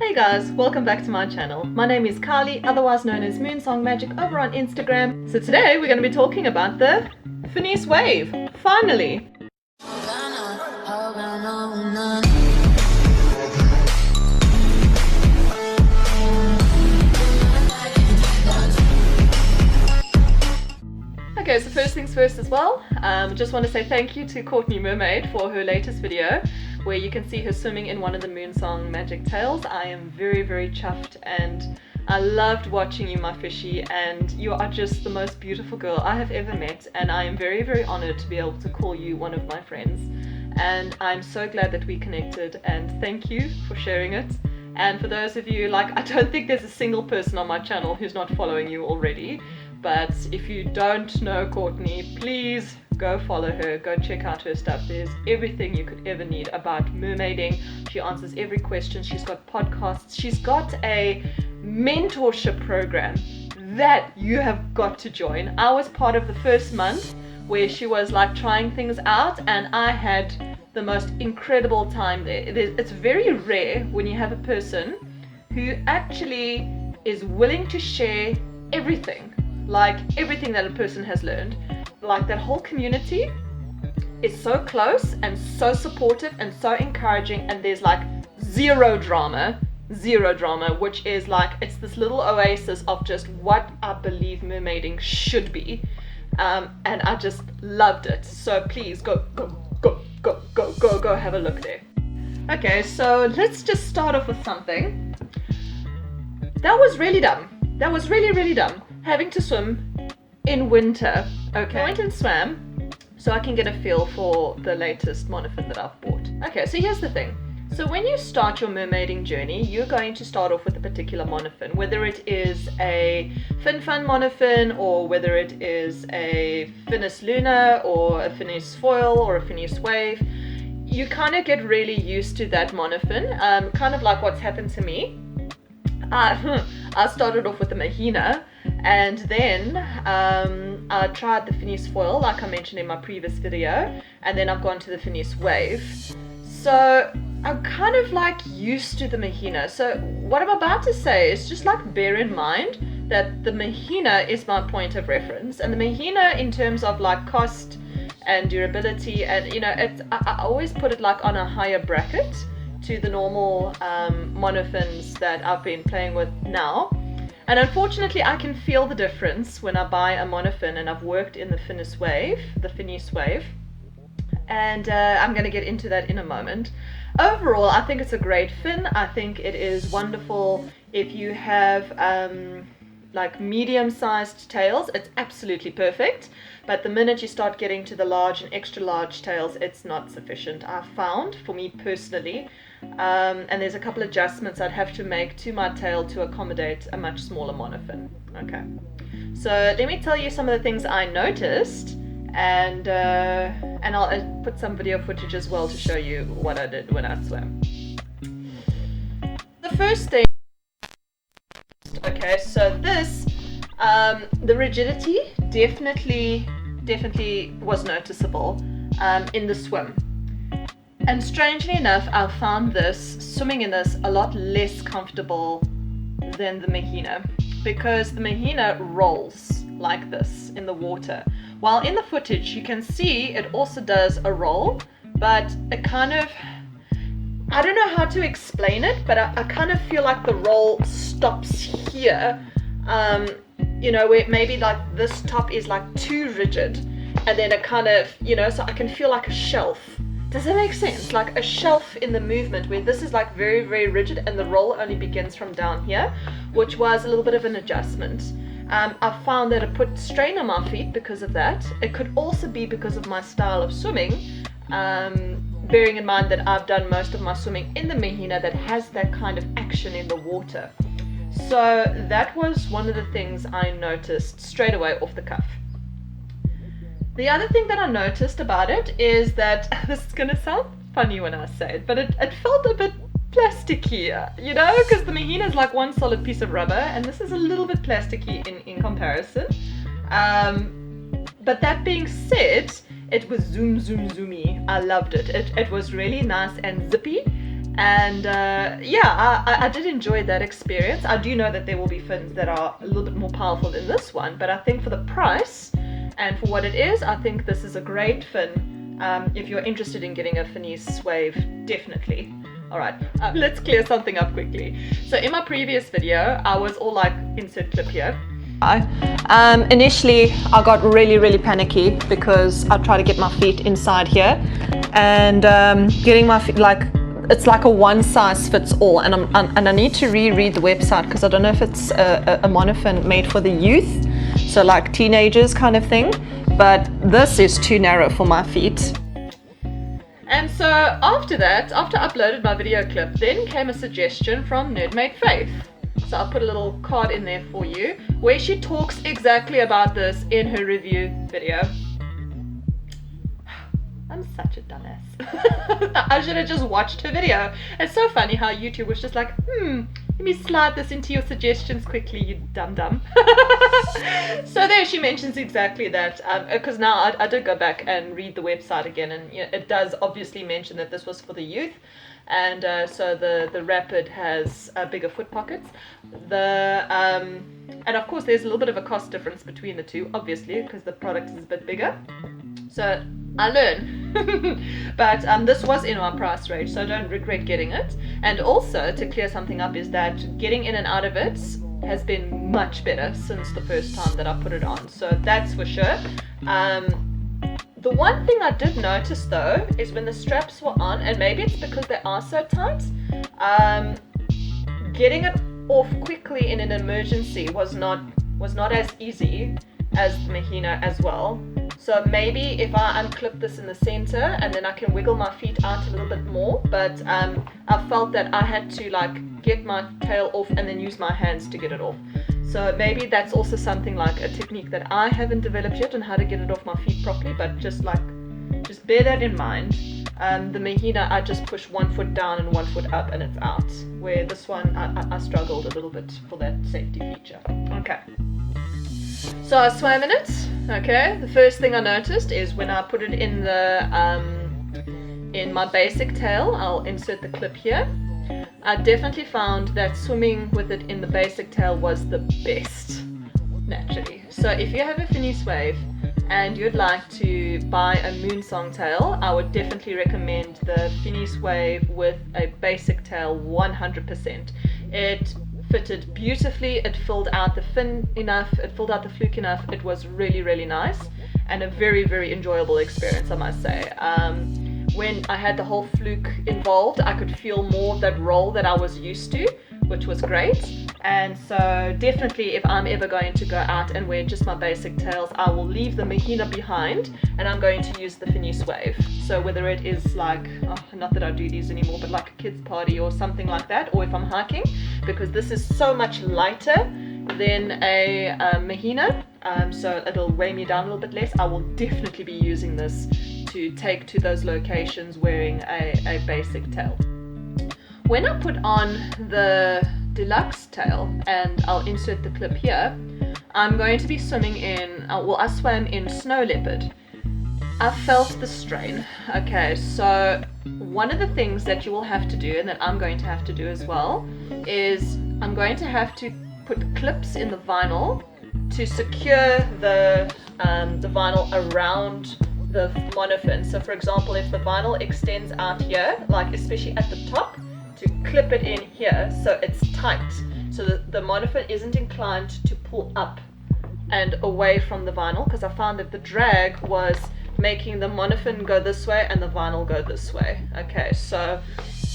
Hey guys, welcome back to my channel. My name is Carly, otherwise known as Moonsong Magic over on Instagram. So today we're going to be talking about the Finis Wave, finally. Okay, so first things first as well, just want to say thank you to Courtney Mermaid for her latest video where you can see her swimming in one of the Moonsong magic tails. I am very, very chuffed and I loved watching you, my fishy, and you are just the most beautiful girl I have ever met, and I am very, very honored to be able to call you one of my friends. And I'm so glad that we connected, and thank you for sharing it. And for those of you, I don't think there's a single person on my channel who's not following you already. But if you don't know Courtney, please go follow her, go check out her stuff. There's everything you could ever need about mermaiding. She answers every question. She's got podcasts. She's got a mentorship program that you have got to join. I was part of the first month where she was trying things out, and I had the most incredible time there. It's very rare when you have a person who actually is willing to share everything. Everything that a person has learned. That whole community is so close and so supportive and so encouraging, and there's zero drama, which is it's this little oasis of just what I believe mermaiding should be, and I just loved it. So please go have a look there. Okay, so let's just start off with something that was really dumb. That was really dumb. Having to swim in winter. Okay, I went and swam so I can get a feel for the latest monofin that I've bought. Okay, so here's the thing. So when you start your mermaiding journey, you're going to start off with a particular monofin, whether it is a Fin Fun monofin, or whether it is a Finis Luna, or a Finis Foil, or a Finis Wave. You kind of get really used to that monofin, kind of like what's happened to me. I started off with the Mahina, and then I tried the Finis Foil, like I mentioned in my previous video, and then I've gone to the Finis Wave. So I'm kind of used to the Mahina. So what I'm about to say is just bear in mind that the Mahina is my point of reference, and the Mahina in terms of cost and durability, and I always put it on a higher bracket to the normal monofins that I've been playing with now. And unfortunately, I can feel the difference when I buy a monofin, and I've worked in the Finis Wave, and I'm going to get into that in a moment. Overall, I think it's a great fin. I think it is wonderful if you have medium-sized tails. It's absolutely perfect. But the minute you start getting to the large and extra large tails, it's not sufficient, I've found, for me personally. And there's a couple adjustments I'd have to make to my tail to accommodate a much smaller monofin. Okay, so let me tell you some of the things I noticed, and I'll put some video footage as well to show you what I did when I swam. The first thing, okay, so this, the rigidity definitely was noticeable in the swim. And strangely enough, I found swimming in this a lot less comfortable than the Mahina, because the Mahina rolls like this in the water. While in the footage you can see it also does a roll, but it kind of, I don't know how to explain it, but I kind of feel like the roll stops here, where maybe this top is too rigid, and then it kind of, so I can feel like a shelf. Does that make sense? Like a shelf in the movement, where this is very, very rigid, and the roll only begins from down here, which was a little bit of an adjustment. I found that it put strain on my feet because of that. It could also be because of my style of swimming, bearing in mind that I've done most of my swimming in the Mahina that has that kind of action in the water. So that was one of the things I noticed straight away off the cuff. The other thing that I noticed about it is that, this is going to sound funny when I say it, but it felt a bit plasticky, because the Mahina is one solid piece of rubber, and this is a little bit plasticky in comparison. But that being said, it was zoomy. I loved it. It was really nice and zippy, And yeah, I did enjoy that experience. I do know that there will be fins that are a little bit more powerful than this one, but I think for the price and for what it is, I think this is a great fin. If you're interested in getting a Finis Wave, definitely. Alright, let's clear something up quickly. So in my previous video, I was all like, insert clip here. Initially, I got really panicky because I tried to get my feet inside here, and getting my feet, like, it's like a one size fits all, and I need to reread the website because I don't know if it's a monofin made for the youth, so like teenagers kind of thing, but this is too narrow for my feet. And so after that, after I uploaded my video clip, then came a suggestion from Nerdmaid Faith. So I'll put a little card in there for you where she talks exactly about this in her review video. I'm such a dumbass. I should have just watched her video. It's so funny how YouTube was just like, let me slide this into your suggestions quickly, you dumb. So there she mentions exactly that, because now I did go back and read the website again, and it does obviously mention that this was for the youth, and so the Rapid has bigger foot pockets. And of course there's a little bit of a cost difference between the two, obviously, because the product is a bit bigger. So I learn. But this was in our price range, so I don't regret getting it. And also, to clear something up, is that getting in and out of it has been much better since the first time that I put it on, so that's for sure. The one thing I did notice though is when the straps were on, and maybe it's because they are so tight, getting it off quickly in an emergency was not as easy as the Mahina as well. So maybe if I unclip this in the center and then I can wiggle my feet out a little bit more, but I felt that I had to like get my tail off and then use my hands to get it off. So maybe that's also something like a technique that I haven't developed yet on how to get it off my feet properly, but just bear that in mind. The Mahina, I just push one foot down and one foot up and it's out, where this one I struggled a little bit for that safety feature. Okay. So I swam in it. Okay, the first thing I noticed is when I put it in the in my basic tail, I'll insert the clip here. I definitely found that swimming with it in the basic tail was the best, naturally. So if you have a Finis Wave and you'd like to buy a Moonsong tail, I would definitely recommend the Finis Wave with a basic tail 100%. It fitted beautifully, it filled out the fin enough, it filled out the fluke enough. It was really nice and a very enjoyable experience, I must say. When I had the whole fluke involved, I could feel more of that roll that I was used to, which was great. And so definitely if I'm ever going to go out and wear just my basic tails, I will leave the Mahina behind and I'm going to use the Finis Wave. So whether it is like, not that I do these anymore, but like a kids party or something like that, or if I'm hiking, because this is so much lighter than a Mahina, so it'll weigh me down a little bit less. I will definitely be using this to take to those locations wearing a basic tail. When I put on the deluxe tail, and I'll insert the clip here, I'm going to be swimming in, I swam in Snow Leopard. I felt the strain. Okay, so one of the things that you will have to do, and that I'm going to have to do as well, is I'm going to have to put clips in the vinyl to secure the vinyl around the monofin. So for example, if the vinyl extends out here, like especially at the top, to clip it in here so it's tight, so that the monofin isn't inclined to pull up and away from the vinyl, because I found that the drag was making the monofin go this way and the vinyl go this way. Okay, so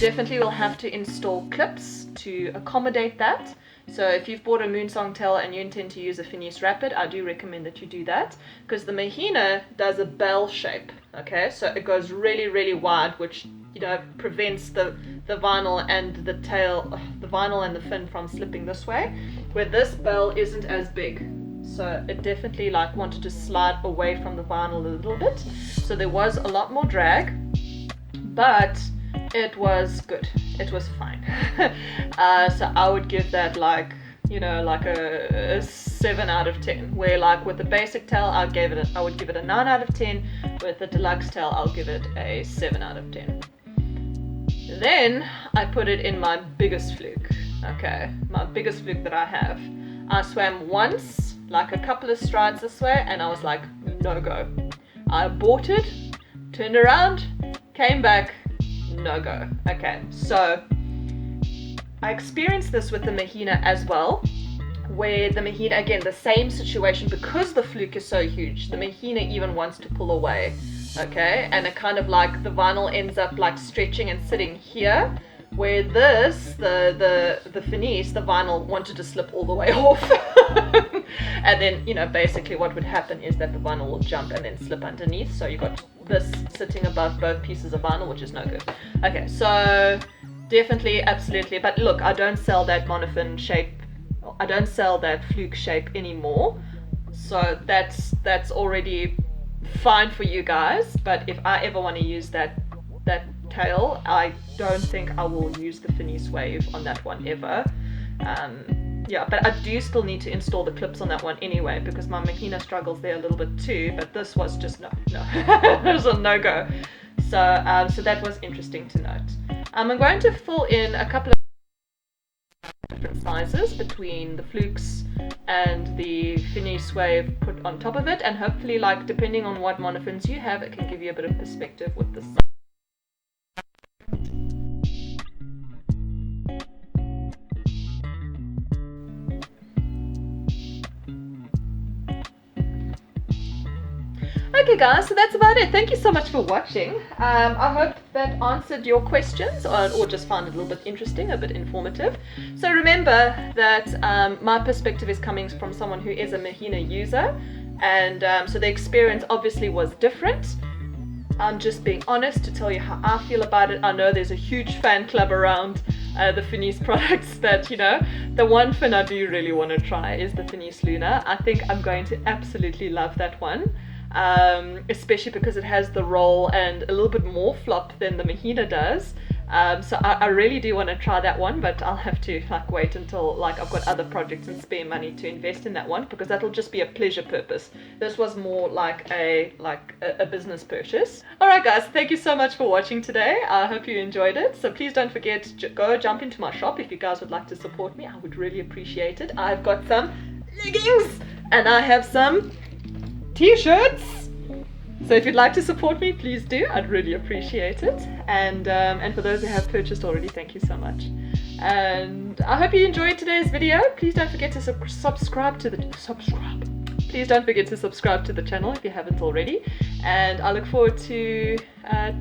definitely we'll have to install clips to accommodate that. So if you've bought a Moonsong tail and you intend to use a Finis Rapid, I do recommend that you do that, because the Mahina does a bell shape. Okay, so it goes really wide, which prevents the vinyl and the tail, the vinyl and the fin from slipping this way, where this bell isn't as big. So it definitely wanted to slide away from the vinyl a little bit. So there was a lot more drag, but it was good. It was fine. So I would give that a 7 out of 10. Where with the basic tail, I would give it a 9 out of 10. With the deluxe tail, I'll give it a 7 out of 10. Then I put it in my biggest fluke. Okay, my biggest fluke that I have. I swam once, like a couple of strides this way, and I was like, no go. I aborted, turned around, came back, no go. Okay, so I experienced this with the Mahina as well, where the Mahina, again, the same situation, because the fluke is so huge, the Mahina even wants to pull away. Okay, and it kind of like the vinyl ends up like stretching and sitting here, where this, the Finis, the vinyl wanted to slip all the way off. And then, you know, basically what would happen is that the vinyl will jump and then slip underneath. So you got this sitting above both pieces of vinyl, which is no good. Okay, so definitely, absolutely. But look, I don't sell that monofin shape. I don't sell that fluke shape anymore. So that's already fine for you guys. But if I ever want to use that tail, I don't think I will use the Finis Wave on that one ever. Yeah, but I do still need to install the clips on that one anyway, because my Mahina struggles there a little bit too, but this was just no. It was a no-go. So that was interesting to note. I'm going to fill in a couple of different sizes between the flukes and the Finis Wave put on top of it, and hopefully, like, depending on what monofins you have, it can give you a bit of perspective with the size. Okay guys, so that's about it. Thank you so much for watching. I hope that answered your questions, or just found it a little bit interesting, a bit informative. So remember that my perspective is coming from someone who is a Mahina user, and so the experience obviously was different. I'm just being honest to tell you how I feel about it. I know there's a huge fan club around the Finis products that, you know, the one fin I do really want to try is the Finis Luna. I think I'm going to absolutely love that one. Especially because it has the roll and a little bit more flop than the Mahina does. So I really do want to try that one, but I'll have to like wait until like I've got other projects and spare money to invest in that one, because that'll just be a pleasure purpose. This was more like a business purchase. Alright guys, thank you so much for watching today. I hope you enjoyed it. So please don't forget to go jump into my shop if you guys would like to support me. I would really appreciate it. I've got some leggings and I have some t-shirts, so if you'd like to support me, please do. I'd really appreciate it. And for those who have purchased already, thank you so much. And I hope you enjoyed today's video. Please don't forget to subscribe to the Please don't forget to subscribe to the channel if you haven't already. And I look forward to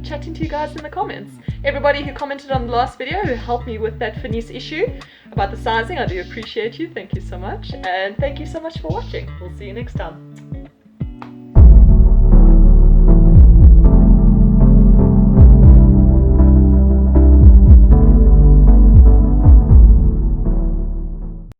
chatting to you guys in the comments. Everybody who commented on the last video, who helped me with that Finis issue about the sizing, I do appreciate you. Thank you so much. And thank you so much for watching. We'll see you next time.